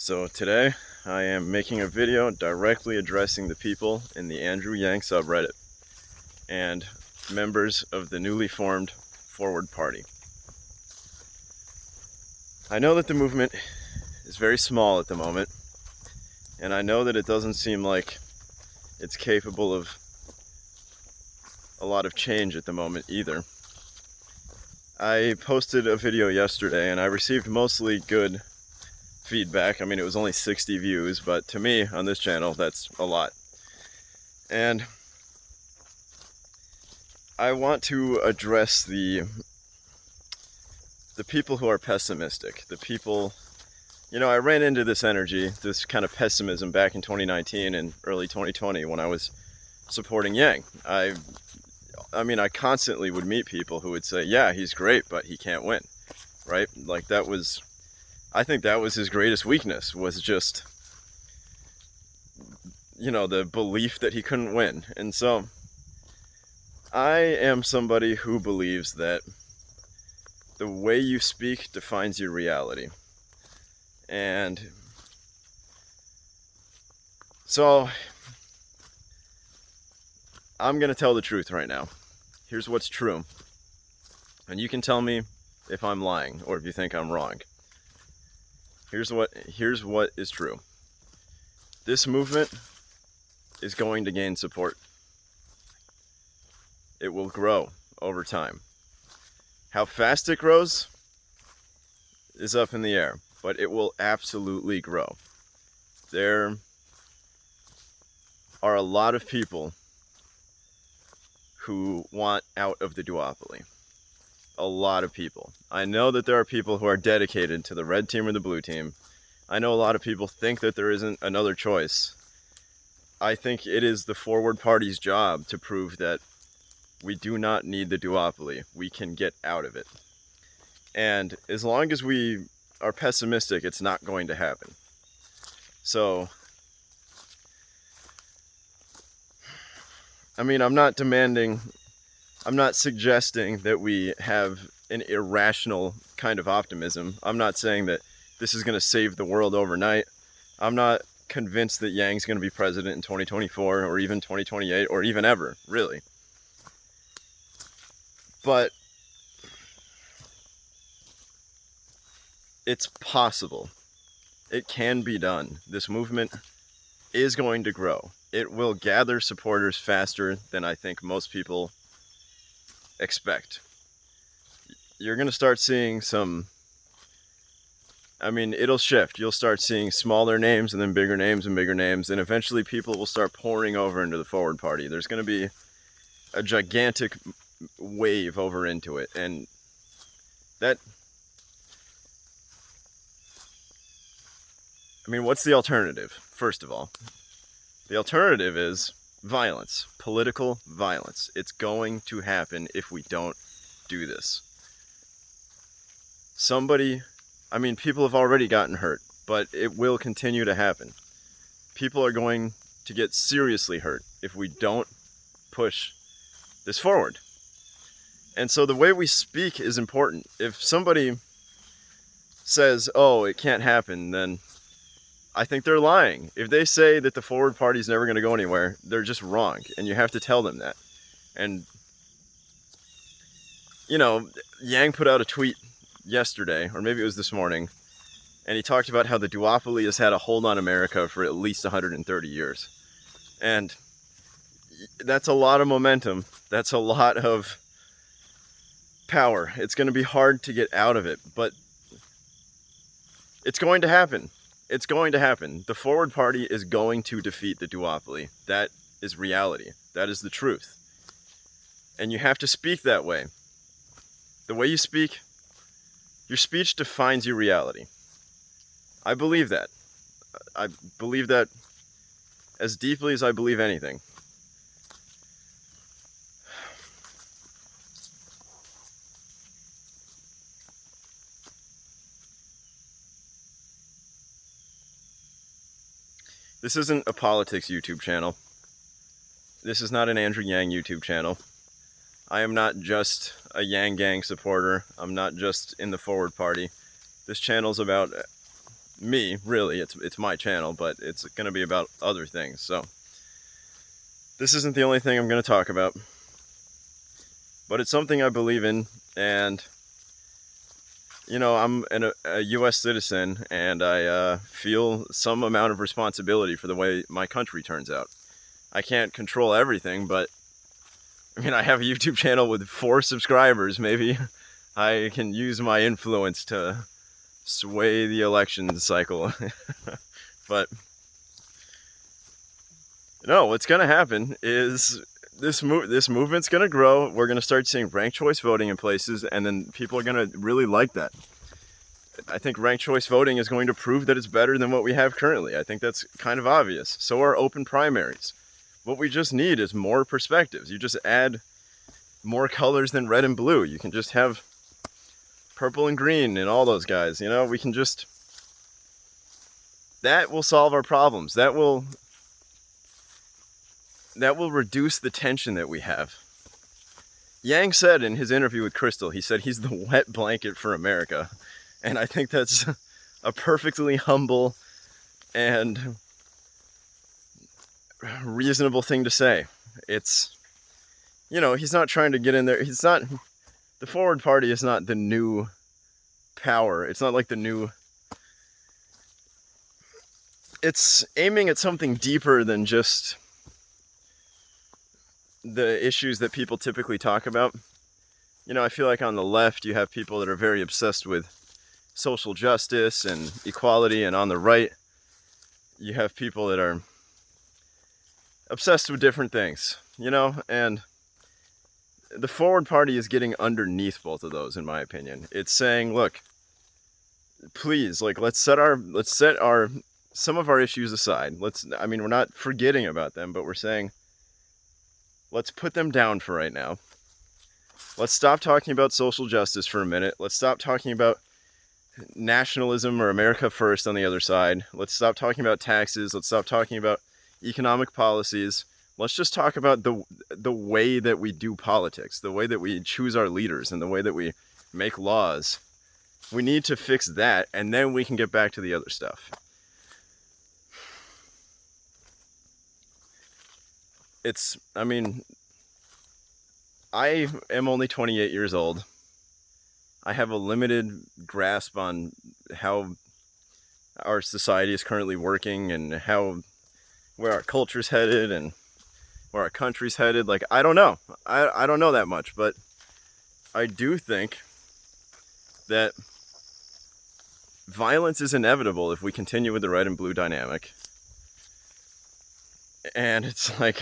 So today I am making a video directly addressing the people in the Andrew Yang subreddit and members of the newly formed Forward Party. I know that the movement is very small at the moment, and I know that it doesn't seem like it's capable of a lot of change at the moment either. I posted a video yesterday and I received mostly good feedback. I mean, it was only 60 views, but to me on this channel, that's a lot. And I want to address the people who are pessimistic, the people, I ran into this energy, this kind of pessimism back in 2019 and early 2020 when I was supporting Yang. I mean, I constantly would meet people who would say, yeah, he's great, but he can't win, right? Like I think that was his greatest weakness, was just, the belief that he couldn't win. And so I am somebody who believes that the way you speak defines your reality. And so I'm going to tell the truth right now. Here's what's true. And you can tell me if I'm lying or if you think I'm wrong. Here's what is true. This movement is going to gain support. It will grow over time. How fast it grows is up in the air, but it will absolutely grow. There are a lot of people who want out of the duopoly. A lot of people. I know that there are people who are dedicated to the red team or the blue team. I know a lot of people think that there isn't another choice. I think it is the Forward Party's job to prove that we do not need the duopoly. We can get out of it. And as long as we are pessimistic, it's not going to happen. So, I mean, I'm not suggesting that we have an irrational kind of optimism. I'm not saying that this is going to save the world overnight. I'm not convinced that Yang's going to be president in 2024 or even 2028 or even ever, really. But it's possible. It can be done. This movement is going to grow. It will gather supporters faster than I think most people expect. You're going to start seeing it'll shift. You'll start seeing smaller names and then bigger names and bigger names, and eventually people will start pouring over into the Forward Party. There's going to be a gigantic wave over into it, and what's the alternative? First of all, the alternative is violence, political violence. It's going to happen if we don't do this. People have already gotten hurt, but it will continue to happen. People are going to get seriously hurt if we don't push this forward. And so the way we speak is important. If somebody says, oh, it can't happen, then I think they're lying. If they say that the Forward Party is never going to go anywhere, they're just wrong, and you have to tell them that. And, Yang put out a tweet yesterday, or maybe it was this morning, and he talked about how the duopoly has had a hold on America for at least 130 years. And that's a lot of momentum. That's a lot of power. It's going to be hard to get out of it, but it's going to happen. It's going to happen. The Forward Party is going to defeat the duopoly. That is reality. That is the truth. And you have to speak that way. The way you speak, your speech defines your reality. I believe that. I believe that as deeply as I believe anything. This isn't a politics YouTube channel. This is not an Andrew Yang YouTube channel. I am not just a Yang Gang supporter. I'm not just in the Forward Party. This channel's about me, really. It's my channel, but it's going to be about other things. So this isn't the only thing I'm going to talk about, but it's something I believe in. And you know, I'm a U.S. citizen, and I feel some amount of responsibility for the way my country turns out. I can't control everything, but I mean, I have a YouTube channel with 4 subscribers. Maybe I can use my influence to sway the election cycle. But no, what's going to happen is this movement's going to grow. We're going to start seeing ranked choice voting in places, and then people are going to really like that. I think ranked choice voting is going to prove that it's better than what we have currently. I think that's kind of obvious. So are open primaries. What we just need is more perspectives. You just add more colors than red and blue. You can just have purple and green and all those guys. You know, we can just... that will solve our problems. That will reduce the tension that we have. Yang said in his interview with Crystal, he said he's the wet blanket for America. And I think that's a perfectly humble and reasonable thing to say. It's, you know, he's not trying to get in there. He's not, the Forward Party is not the new power. It's not like the new, it's aiming at something deeper than just the issues that people typically talk about. You know, I feel like on the left you have people that are very obsessed with social justice and equality, and on the right you have people that are obsessed with different things, you know, and the Forward Party is getting underneath both of those, in my opinion. It's saying, look, please, like, let's set some of our issues aside. I mean, we're not forgetting about them, but we're saying, let's put them down for right now. Let's stop talking about social justice for a minute. Let's stop talking about nationalism or America first on the other side. Let's stop talking about taxes. Let's stop talking about economic policies. Let's just talk about the way that we do politics, the way that we choose our leaders, and the way that we make laws. We need to fix that, and then we can get back to the other stuff. I mean, I am only 28 years old. I have a limited grasp on how our society is currently working and where our culture's headed and where our country's headed. Like, I don't know. I don't know that much, but I do think that violence is inevitable if we continue with the red and blue dynamic. And it's like,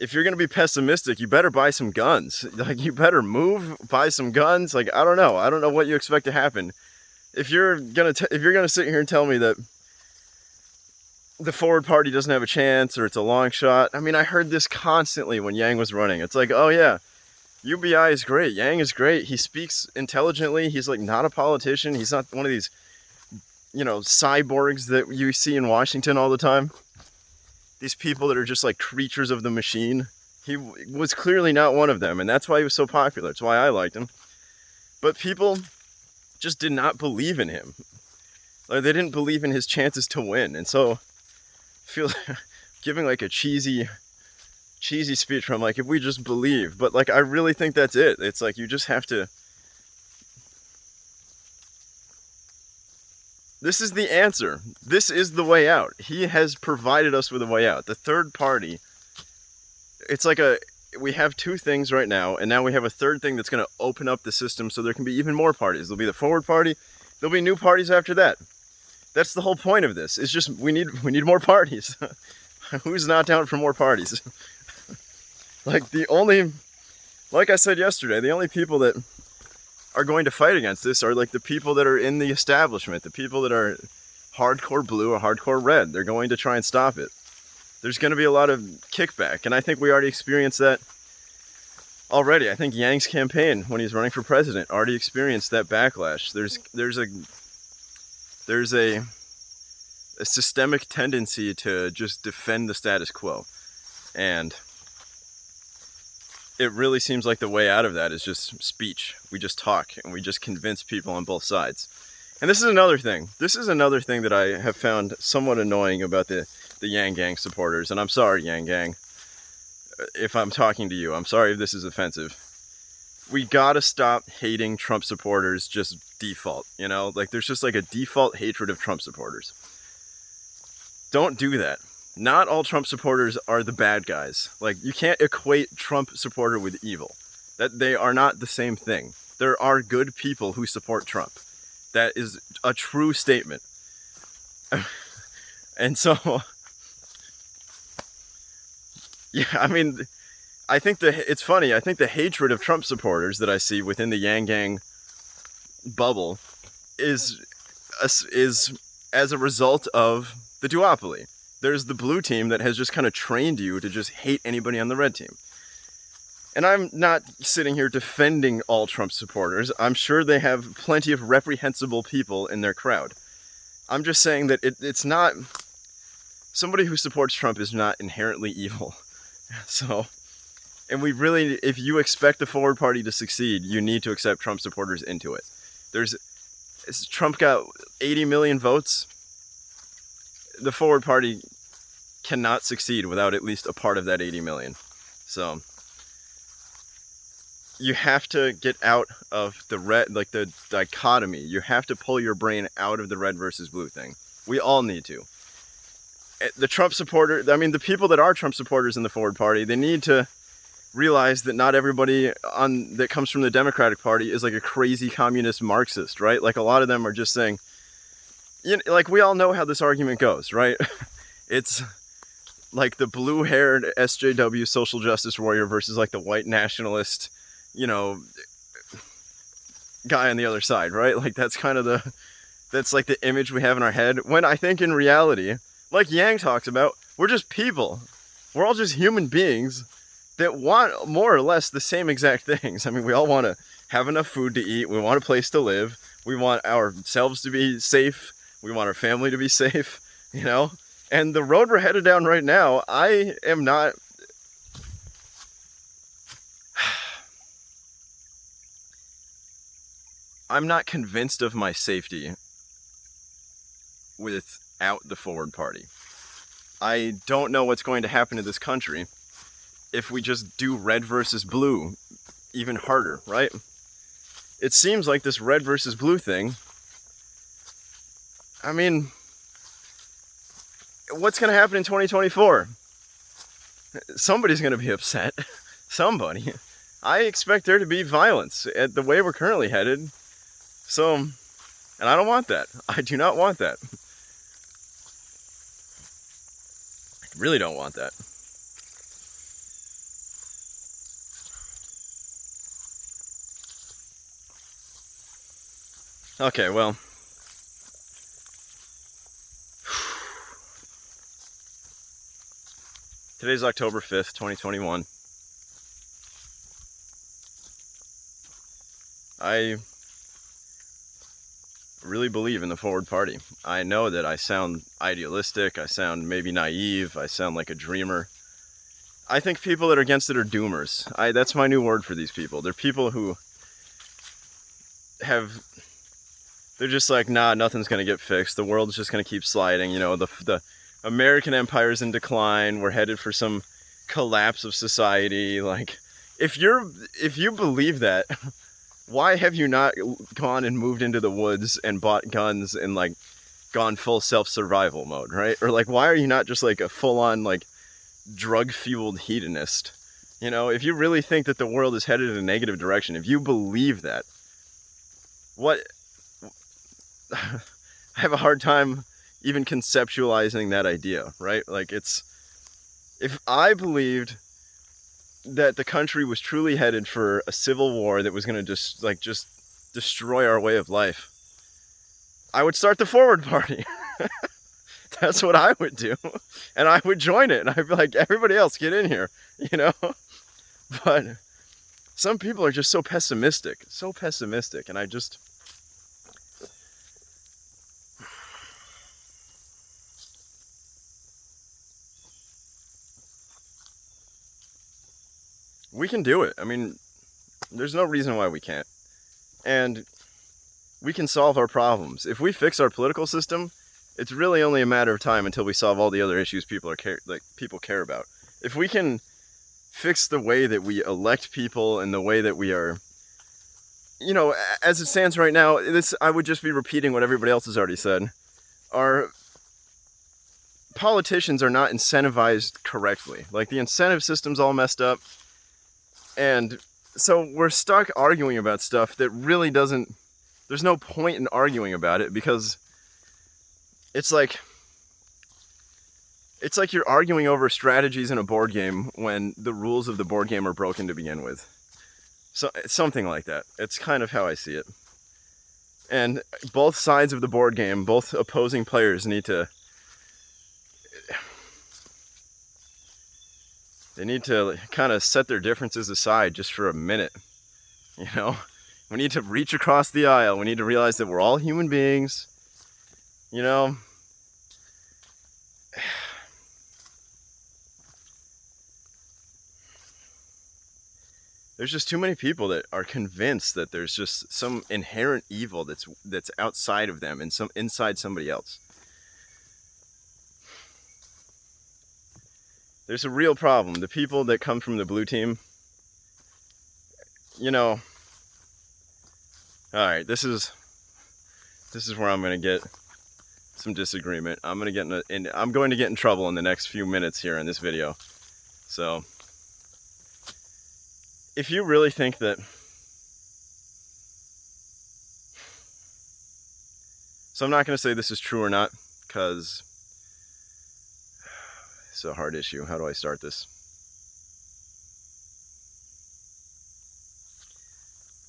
if you're going to be pessimistic, you better buy some guns. Like, you better buy some guns. Like, I don't know what you expect to happen. If you're going to sit here and tell me that the Forward Party doesn't have a chance, or it's a long shot. I mean, I heard this constantly when Yang was running. It's like, oh yeah, UBI is great. Yang is great. He speaks intelligently. He's like not a politician. He's not one of these, you know, cyborgs that you see in Washington all the time. These people that are just like creatures of the machine. He was clearly not one of them, and that's why he was so popular. It's why I liked him. But people just did not believe in him. Like, they didn't believe in his chances to win. And so I feel giving like a cheesy speech where I'm like, if we just believe. But like, I really think that's it. It's like, you just have to. This is the answer. This is the way out. He has provided us with a way out. The third party, it's like we have 2 things right now, and now we have a third thing that's going to open up the system so there can be even more parties. There'll be the Forward Party. There'll be new parties after that. That's the whole point of this. It's just we need more parties. Who's not down for more parties? Like I said yesterday, the only people that are going to fight against this are like the people that are in the establishment, the people that are hardcore blue or hardcore red. They're going to try and stop it. There's going to be a lot of kickback, and I think we already experienced that already. I think Yang's campaign, when he's running for president, already experienced that backlash. There's a systemic tendency to just defend the status quo, and it really seems like the way out of that is just speech. We just talk, and we just convince people on both sides. And this is another thing. This is another thing that I have found somewhat annoying about the Yang Gang supporters. And I'm sorry, Yang Gang, if I'm talking to you. I'm sorry if this is offensive. We gotta stop hating Trump supporters just default, you know? Like, there's just like a default hatred of Trump supporters. Don't do that. Not all Trump supporters are the bad guys. Like, you can't equate Trump supporter with evil. That they are not the same thing. There are good people who support Trump. That is a true statement. And so, yeah, I mean, I think it's funny. I think the hatred of Trump supporters that I see within the Yang Gang bubble is as a result of the duopoly. There's the blue team that has just kind of trained you to just hate anybody on the red team. And I'm not sitting here defending all Trump supporters. I'm sure they have plenty of reprehensible people in their crowd. I'm just saying that it's not... Somebody who supports Trump is not inherently evil. So, and we really, if you expect the Forward Party to succeed, you need to accept Trump supporters into it. Trump got 80 million votes. The Forward Party cannot succeed without at least a part of that 80 million. So, you have to get out of the red, like the dichotomy. You have to pull your brain out of the red versus blue thing. We all need to. The Trump supporter, I mean, the people that are Trump supporters in the Forward Party, they need to realize that not everybody that comes from the Democratic Party is like a crazy communist Marxist, right? Like, a lot of them are just saying, you know, like, we all know how this argument goes, right? It's like the blue-haired SJW social justice warrior versus like the white nationalist, you know, guy on the other side, right? Like, that's kind of that's like the image we have in our head, when I think in reality, like Yang talks about, we're just people. We're all just human beings that want more or less the same exact things. I mean, we all want to have enough food to eat. We want a place to live. We want ourselves to be safe. We want our family to be safe, you know? And the road we're headed down right now, I am not... I'm not convinced of my safety without the Forward Party. I don't know what's going to happen to this country if we just do red versus blue even harder, right? It seems like this red versus blue thing, I mean, what's going to happen in 2024? Somebody's going to be upset. Somebody. I expect there to be violence at the way we're currently headed. So, and I don't want that. I do not want that. I really don't want that. Okay, well. Today's October 5th, 2021. I really believe in the Forward Party. I know that I sound idealistic, I sound maybe naive, I sound like a dreamer. I think people that are against it are doomers. That's my new word for these people. They're people who they're just like, nah, nothing's gonna get fixed. The world's just gonna keep sliding. You know, the American empire's in decline. We're headed for some collapse of society. Like, if you believe that, why have you not gone and moved into the woods and bought guns and like gone full self-survival mode, right? Or like, why are you not just like a full-on like drug-fueled hedonist? You know, if you really think that the world is headed in a negative direction, if you believe that, what... I have a hard time even conceptualizing that idea, right? Like, if I believed that the country was truly headed for a civil war that was going to just destroy our way of life, I would start the Forward Party. That's what I would do. And I would join it. And I'd be like, everybody else, get in here, you know? But some people are just so pessimistic. And I just... We can do it. I mean, there's no reason why we can't. And we can solve our problems. If we fix our political system, it's really only a matter of time until we solve all the other issues people care about. If we can fix the way that we elect people and the way that we are, you know, as it stands right now, I would just be repeating what everybody else has already said. Our politicians are not incentivized correctly. Like, the incentive system's all messed up. And so we're stuck arguing about stuff that really doesn't, there's no point in arguing about it, because it's like you're arguing over strategies in a board game when the rules of the board game are broken to begin with. So it's something like that. It's kind of how I see it. And both sides of the board game, both opposing players need to kind of set their differences aside just for a minute. You know, we need to reach across the aisle. We need to realize that we're all human beings. You know, there's just too many people that are convinced that there's just some inherent evil that's outside of them and inside somebody else. There's a real problem. The people that come from the blue team, you know, all right, this is where I'm going to get some disagreement. I'm going to get in trouble in the next few minutes here in this video. So, if you really think that, so I'm not going to say this is true or not, because it's a hard issue. How do I start this?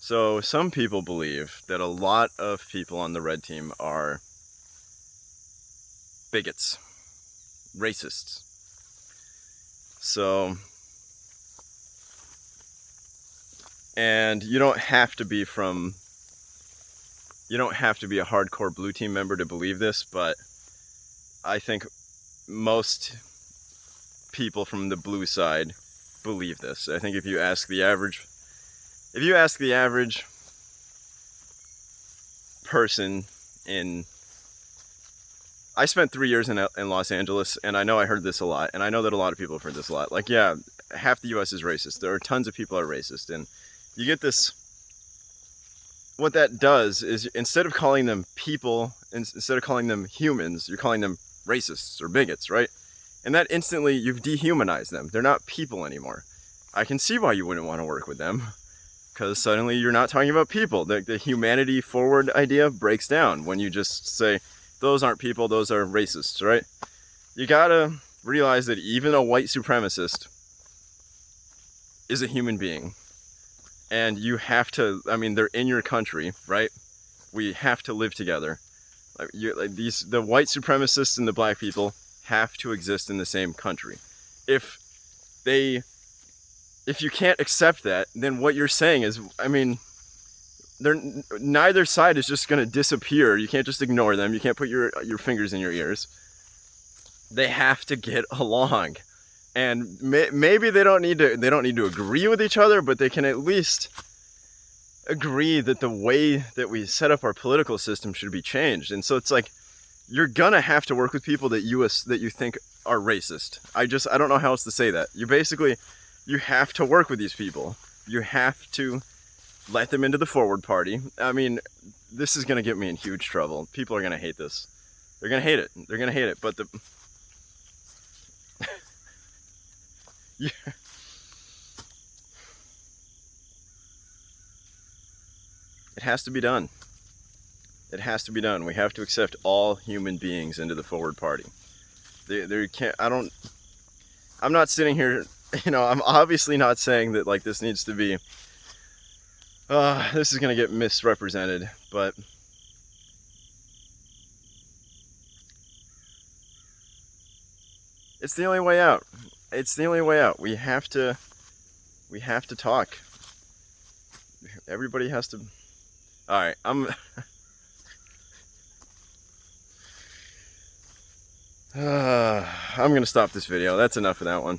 So some people believe that a lot of people on the red team are bigots, racists. So, and you don't have to be a hardcore blue team member to believe this, but I think most people from the blue side believe this. I think if you ask the average person I spent 3 years in Los Angeles, and I know I heard this a lot, and I know that a lot of people have heard this a lot. Like, yeah, half the US is racist. There are tons of people that are racist, and you get this, what that does is, instead of calling them people, instead of calling them humans, you're calling them racists or bigots, right? And that instantly, you've dehumanized them. They're not people anymore. I can see why you wouldn't want to work with them, because suddenly you're not talking about people. The humanity forward idea breaks down when you just say, those aren't people, those are racists, right? You gotta realize that even a white supremacist is a human being. And you have to, I mean, they're in your country, right? We have to live together. The white supremacists and the black people have to exist in the same country. If you can't accept that, then what you're saying is, I mean, neither side is just going to disappear. You can't just ignore them. You can't put your fingers in your ears. They have to get along. And maybe they don't need to agree with each other, but they can at least agree that the way that we set up our political system should be changed. And so it's like, you're gonna have to work with people that you think are racist. I don't know how else to say that. You have to work with these people. You have to let them into the forward party. I mean, this is gonna get me in huge trouble. People are gonna hate this. They're gonna hate it. They're gonna hate it. But yeah. It has to be done. It has to be done. We have to accept all human beings into the forward party. I'm not sitting here, you know, I'm obviously not saying that, like, this needs to be, this is going to get misrepresented, but it's the only way out. It's the only way out. We have to talk. Everybody has to. All right, I'm going to stop this video. That's enough of that one.